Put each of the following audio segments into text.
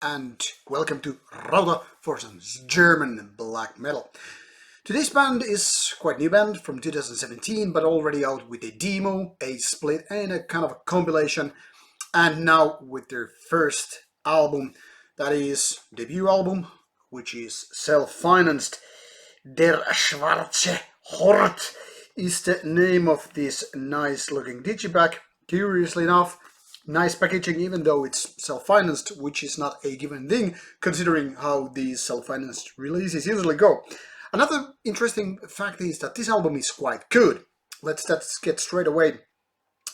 and welcome to Rauta for some German black metal. Today's band is quite new band from 2017, but already out with a demo, a split and a kind of a compilation, and now with their first album, that is debut album, which is self-financed. Der Schwarze Hort is the name of this nice looking digipack. Curiously enough, nice packaging even though it's self-financed, which is not a given thing considering how these self-financed releases usually go. Another interesting fact is that this album is quite good. Let's get straight away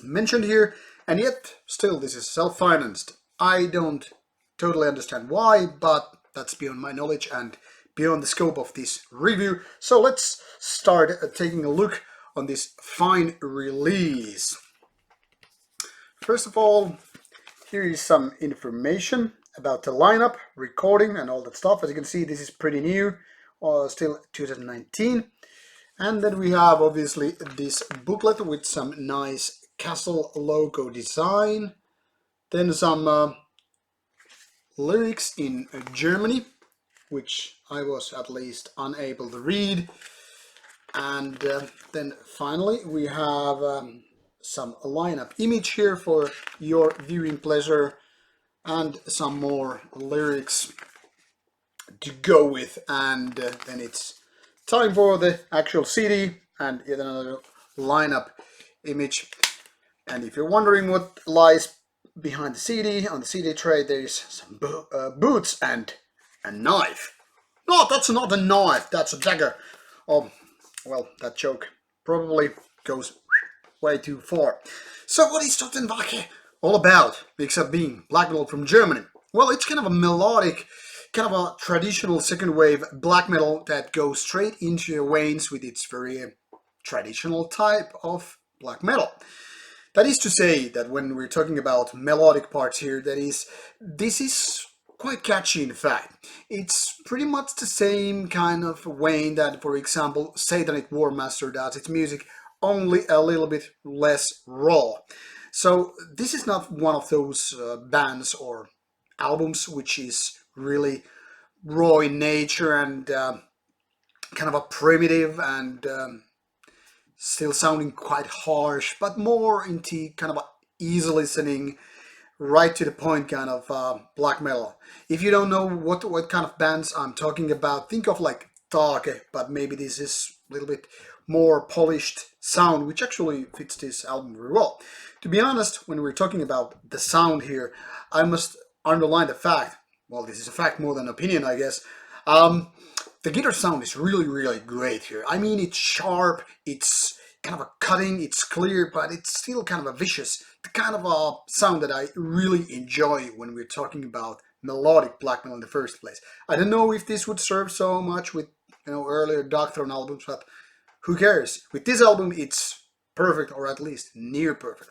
mentioned here, and yet still this is self-financed. I don't totally understand why, but that's beyond my knowledge and beyond the scope of this review. So let's start taking a look on this fine release. First of all, here is some information about the lineup, recording and all that stuff. As you can see, this is pretty new, still 2019. And then we have obviously this booklet with some nice castle logo design. Then some lyrics in Germany, which I was at least unable to read. And then finally we have some lineup image here for your viewing pleasure, and some more lyrics to go with, and then it's time for the actual CD and yet another lineup image. And if you're wondering what lies behind the CD, on the CD tray there is some boots and a knife. No, that's not a knife, that's a dagger. Oh, well, that joke probably goes way too far. So what is Totenwache all about, except being black metal from Germany? Well, it's kind of a melodic, kind of a traditional second wave black metal that goes straight into your veins with its very traditional type of black metal. That is to say that when we're talking about melodic parts here, this is quite catchy in fact. It's pretty much the same kind of vein that, for example, Satanic War Master does its music, only a little bit less raw. So this is not one of those bands or albums which is really raw in nature and kind of a primitive and still sounding quite harsh, but more into kind of a easy listening, right to the point kind of black metal. If you don't know what kind of bands I'm talking about, think of like Totenwache, but maybe this is a little bit more polished sound, which actually fits this album very well. To be honest, when we're talking about the sound here, I must underline the fact, well, this is a fact more than opinion, I guess. The guitar sound is really great here. I mean, it's sharp, it's kind of a cutting, it's clear, but it's still kind of a vicious, the kind of a sound that I really enjoy when we're talking about melodic black metal in the first place. I don't know if this would serve so much with earlier Doctrine albums, but who cares? With this album, it's perfect, or at least near perfect.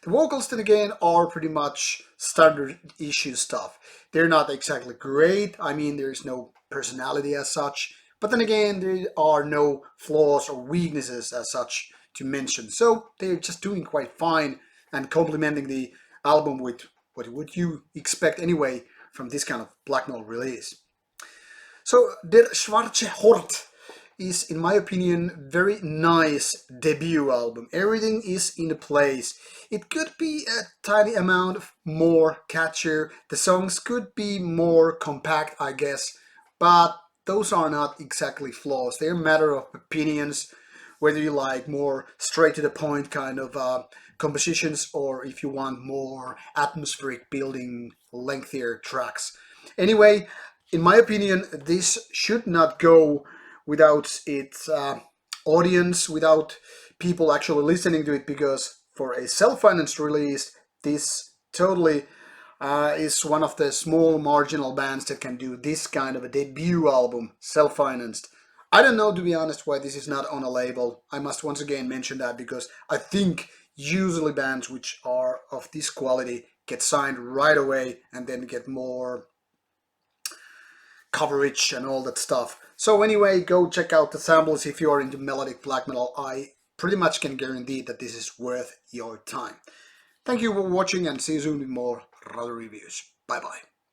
The vocals then again are pretty much standard issue stuff. They're not exactly great. I mean, there's no personality as such, but then again, there are no flaws or weaknesses as such to mention. So they're just doing quite fine and complementing the album with what would you expect anyway from this kind of black metal release. So Der Schwarze Hort is, in my opinion, very nice debut album. Everything is in place. It could be a tiny amount more catchier. The songs could be more compact, I guess, but those are not exactly flaws. They're a matter of opinions, whether you like more straight to the point kind of compositions, or if you want more atmospheric building, lengthier tracks. Anyway, in my opinion, this should not go without its audience, without people actually listening to it, because for a self-financed release, this totally is one of the small marginal bands that can do this kind of a debut album, self-financed. I don't know, to be honest, why this is not on a label. I must once again mention that, because I think usually bands which are of this quality get signed right away and then get more coverage and all that stuff. So anyway, go check out the samples if you are into melodic black metal. I pretty much can guarantee that this is worth your time. Thank you for watching, and see you soon with more Rauta reviews. Bye bye.